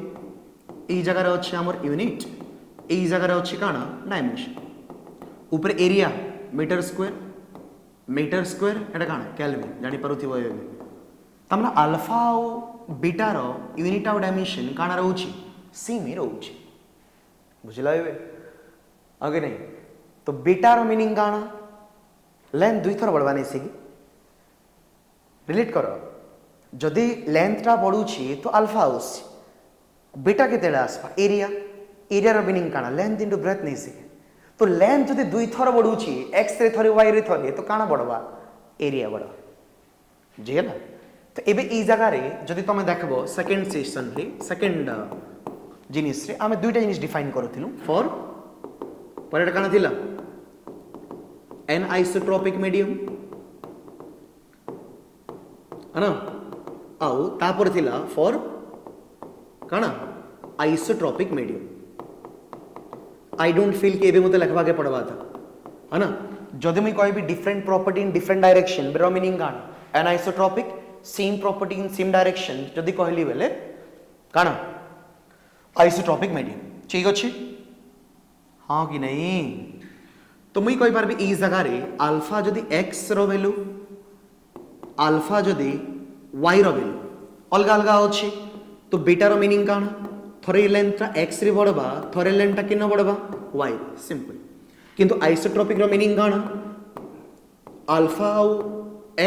ई जगह रे अछि हमर यूनिट ई जगह रे अछि काना डायमेंशन ऊपर एरिया मीटर स्क्वायर एटा काना केल्विन जानि पारुथिबो एबे तमना अल्फा ओ बीटा रो यूनिट ऑफ डायमेंशन काना रहउछि सेम ही रहउछि बुझला एबे आगे नहीं तो बीटा रो मीनिंग काना लेंथ दुई थर बढ़वा नहीं सिगी रिलेट करो जदि लेंथ टा बढ़ुछि तो अल्फा आउछि बीटा केतेला आसपा एरिया रो मीनिंग काना लेंथ इनटू ब्रेथ नहीं सिगी तो लेंथ जदि दुई थर बढ़ुछि एक्स रे थरे वाई रे थरे तो काना बढ़वा एरिया बढ़वा जेला तो एबे ई जगह रे जदि तमे देखबो सेकंड सेशन रे सेकंड जिनिस रे आमे दुईटा जिनिस डिफाइन करथिलु फॉर परेड काना थिला एन आइसोट्रोपिक मीडियम है ना आउ तापर थिला फॉर काना isotropic medium I don't feel कि एबे मते लिखवा के पड़वा था है ना जदि मैं कहबी different property in different direction बेरो मीनिंग काना anisotropic same property in same direction जदि कहली बेले काना आइसोट्रोपिक मीडियम ठीक अछि हां कि नहीं तो मुई कहि पारबी ई जगह रे अल्फा जदि x रो वैल्यू अल्फा जदि y रो वैल्यू अलग अलग अछि तो बीटा रो मीनिंग काना थरे लेंथ x रे बढ़बा थरे लेंथ किन बढ़बा y सिंपल किंतु आइसोट्रोपिक रो मीनिंग काना अल्फा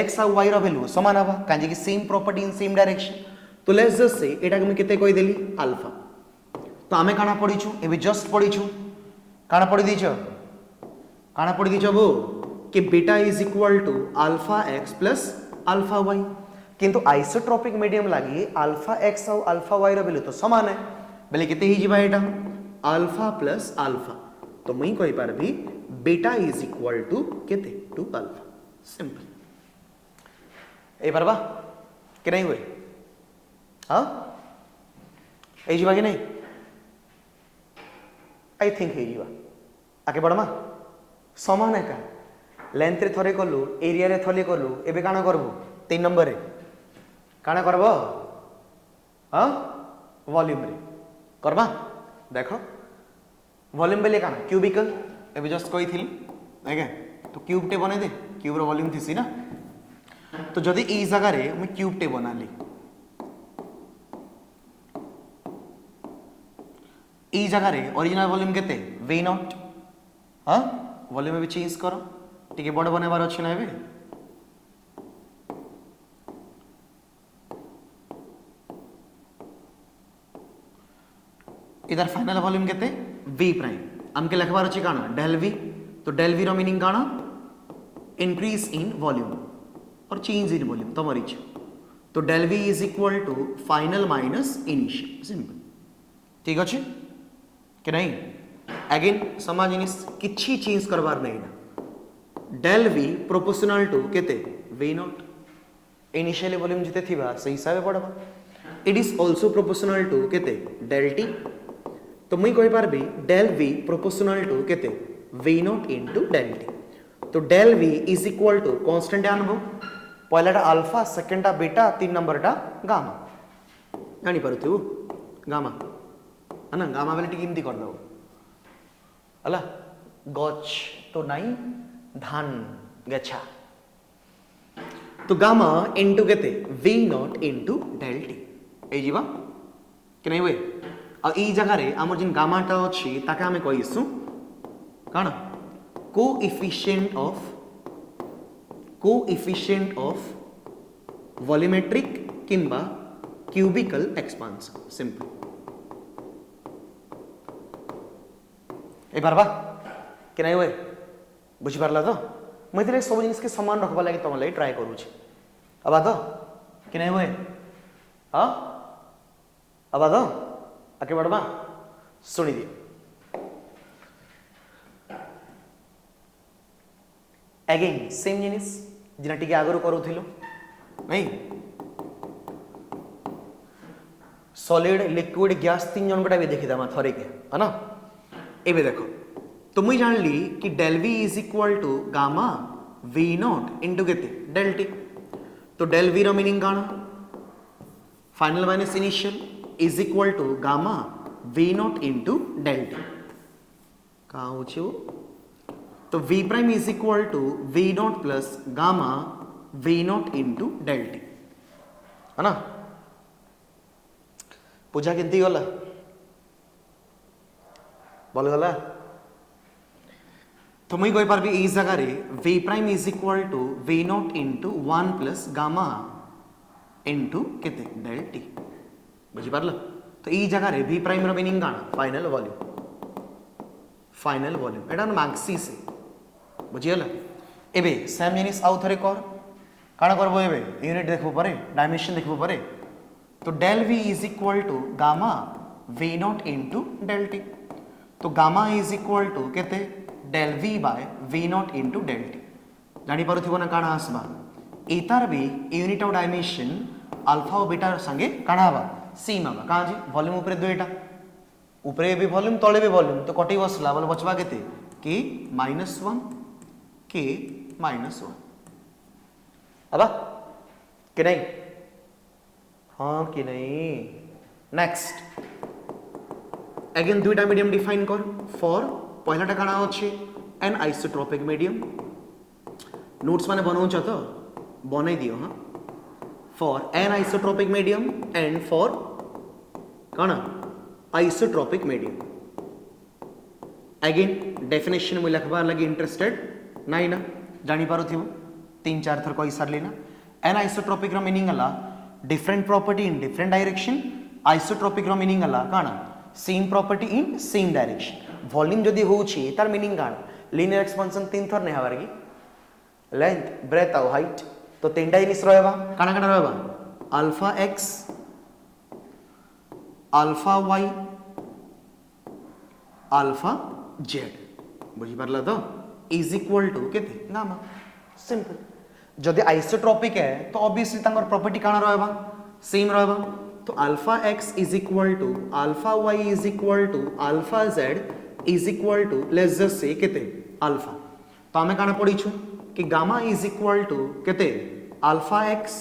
x और y रो वैल्यू समान हवा काजे कि same property in same direction तो लेट्स जस्ट से एटा के मैं केते कहि देली अल्फा तो आमे काना पढिछु एबे जस्ट पढिछु काना पढि दिछो वो कि beta is equal to alpha x plus alpha y किंतु आइसोट्रोपिक मीडियम लागि अल्फा x और अल्फा y रो वैल्यू तो समान है बेले केते ही जीवा एटा अल्फा प्लस अल्फा तो मैं कहि पारबी बीटा इज इक्वल टू केते टू अल्फा सिंपल ए परबा कि नहीं हुए हाँ ए जीवा कि नहीं आई थिंक हे जीवा आगे बढ़मा समान है का लेंथ रे थरे कलु एरिया रे थले कलु एबे काना करबो 3 नंबर रे काना करबो हां वॉल्यूम रे करबा देखो वॉल्यूम बेले काना क्यूबिकल एबे जस्ट कहि थिली आगे तो क्यूब टे बने दे क्यूब रो वॉल्यूम थिसी ना तो जदि ई जगह रे मैं क्यूब टे बनाली ई जगह रे ओरिजिनल वॉल्यूम केते v नॉट हां वॉल्यूम में चेंज करो टिके बड़ बनेबार अछि ना एबे इधर फाइनल वॉल्यूम केते v प्राइम हमके लिखबार अछि काना डेल v तो डेल v रो मीनिंग काना इंक्रीज इन वॉल्यूम और चेंज इन वॉल्यूम तमरी इच्छा तो del v is equal to final minus initial simple ठीक अच्छे कि नहीं अगेन समा जिनिस किछि चेंज करबार नहीं ना डेल वी प्रोपोर्शनल टू केते वी नॉट इनिशियली वॉल्यूम जिते थिबा से हिसाब से पड़बा it is also proportional to केते डेल टी तो मुई कहि पारबी डेल वी प्रोपोर्शनल टू केते v naught into del T तो del we is equal to constant आनबो पहलाटा अल्फा सेकंडटा बीटा तीन नंबरटा गामा जानी पारुथिबो गामा है ना गामा बेले टिके एमती कर दो हला गच तो नाई धान गछा तो गामा इनटू केते v naught into del T ए जीवा कि नहीं हुए आ ई जगह रे हमर जिन गामाटा अछि ताके हमें कहिसु काना कोएफिशिएंट ऑफ वॉल्यूमेट्रिक किंबा क्यूबिकल एक्सपांशन सिंपल ए बारबा कि नहीं हुए बुझी पारला तो मैं सब जिनिस के समान रखबा लगी तुम लगी ट्राई करूँ अब तो कि नहीं हुए हाँ अब तो आगे बढ़वा शुणी दिए अगेन सेम जिनिस जिना टिके आगरू करूथिलो नहीं सॉलिड लिक्विड गैस तीन जन गोटा भी देखी दमा थरे के है ना एबे देखो तो मुई जान ली कि del we is equal to gamma V naught into केते डेल टी तो डेल वी रो मीनिंग काना final minus initial is equal to gamma V naught into del T का होछि वो तो v prime is equal to v naught plus gamma v naught into del T है ना पूजा केंती गला बोल गला तो मुई कहि पारबी ई जगह रे v prime is equal to v naught into 1 plus gamma into केते डेल टी बुझी पारला तो ई जगह रे v प्राइम रो मीनिंग गाना फाइनल वॉल्यूम एटा मैक्सी से बुझीगला एबे सेम जिनिस आउ थरे कर काना करबो एबे यूनिट देखबो पारे डायमेंशन देखबो पारे तो del v is equal to gamma v naught into del T तो गामा इज इक्वल टू केते del v by v naught into del T जानि पारुथिबो ना काना आसबा एतार भी यूनिट ऑफ डायमेंशन अल्फा और बीटा संगे काना हबा सेम हबा का जी वॉल्यूम ऊपर दुईटा ऊपर भी वॉल्यूम तळे भी वॉल्यूम तो कटी बसला बोले बचबा केते k -1 k -1 अब कि नहीं हाँ कि नहीं नेक्स्ट अगेन दुईटा मीडियम डिफाइन कर फॉर पहलाटा काना अच्छे एन आइसोट्रोपिक मीडियम नोट्स माने बनाऊच तो बनई दियो हाँ for anisotropic medium and for काना आइसोट्रोपिक मीडियम अगेन डेफिनेशन में लिखबार लगी इंटरेस्टेड नाई ना जानी पारुथिबो 3-4 थर कहि सारली ना एन आइसोट्रोपिक रो मीनिंग अला different property in different direction isotropic रो मीनिंग अला काना same property in same direction volume जदी होउची तार मीनिंग काना लीनियर एक्सपेंशन 3 थर नै हबार की लेंथ ब्रेथ और हाइट तो तीनटा जिनिस रहबा काना काना रहबा alpha X alpha Y alpha Z बुझी पारला तो इज इक्वल टू केते गामा सिंपल जदि आइसोट्रोपिक है तो ऑब्वियसली तांगर प्रॉपर्टी काना रहबा सेम रहबा तो alpha X is equal to alpha Y is equal to alpha Z is equal to let's just say केते अल्फा तो हमें काना पढीछु कि गामा इज इक्वल टू केते alpha X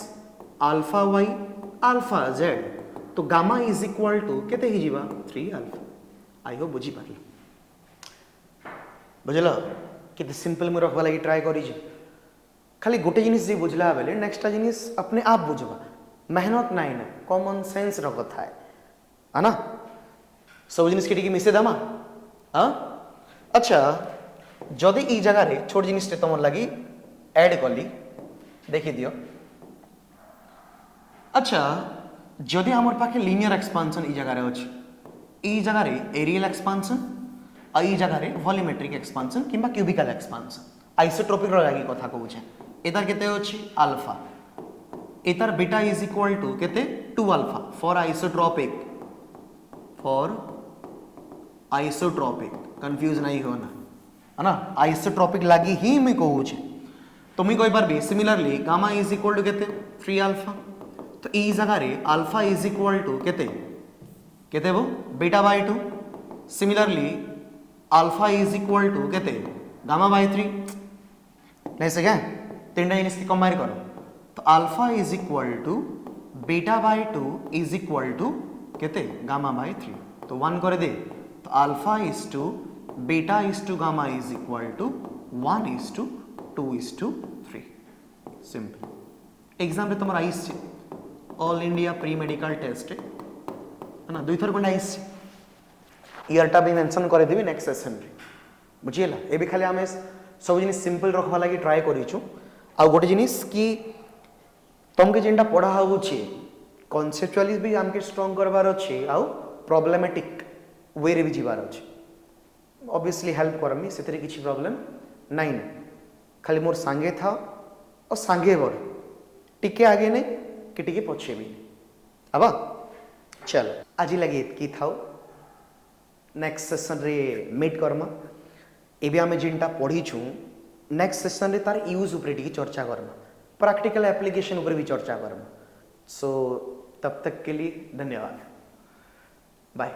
alpha Y alpha Z तो गामा इज इक्वल टू केते ही जीवा 3 अल्फा आई होप बुझी पारल बुझल केते सिंपल में रखवा लगी ट्राई करी जे खाली गोटे जिनिस जे बुझला बेले नेक्स्ट जिनिस अपने आप बुझबा मेहनत नहीं ना कॉमन सेंस रो कथा है ना सब जिनिस के मिसे दमा हाँ अच्छा जदि ई जगह रे छोट जिनिस तुम लगी ऐड कली देखी दियो अच्छा जदि हमर पाखे लीनियर एक्सपांशन ई जगह रे अछि ई जगह रे एरियल एक्सपांशन आ ई जगह रे वॉल्यूमेट्रिक एक्सपांशन किंबा क्यूबिकल एक्सपांशन आइसोट्रोपिक रो लागी कथा कहू छै एतार केते अछि अल्फा एतार बीटा इज इक्वल टू केते 2 alpha for isotropic for isotropic confuse नहीं होना है ना आइसोट्रॉपिक लगी ही मैं कहूँ तो मुझे कही पार्बी similarly gamma is equal to केते 3 अल्फा तो ई जगह अल्फा इज इक्वल टू केते केते वो beta by 2 similarly alpha is equal to केते गामा बाय 3 नहीं से क्या तीन जिनिस की कंबाइन करो तो alpha is equal to beta by 2 is equal to केते गामा बाय 3 तो 1 कर दे तो alpha is to beta is to gamma is equal to 1 is to 2 is to 3 simple exam रे तुम आइस all India pre medical test है ना 2 थर खंड आइस ईयरटा भी मेंशन कर देबी नेक्स्ट सेशन रे बुझिएला ए भी खाली हमें सब जिनिस सिंपल रखवा लगी ट्राई करिछु आ गोटे जिनिस कि तुमके जेनटा पढ़ा होउछे कॉन्सेप्चुअली भी हमके स्ट्रांग करबार अछि आ प्रॉब्लमेटिक वे रे भी जीवार अछि ऑब्वियसली हेल्प करमी सेतरे किछि प्रॉब्लम नहीं खाली मोर सांगे था और सांगे बर टिके आगे नहीं कि टिके पछे भी अब चलो आज लगे इतकी थाओ नेक्स्ट सेशन रे मीट करमा एबे आमे जिनटा पढ़ीछु नेक्स्ट सेशन रे तार यूज ऊपर टिके चर्चा करमा प्रैक्टिकल एप्लीकेशन ऊपर भी चर्चा करमा सो तब तक के लिए धन्यवाद बाय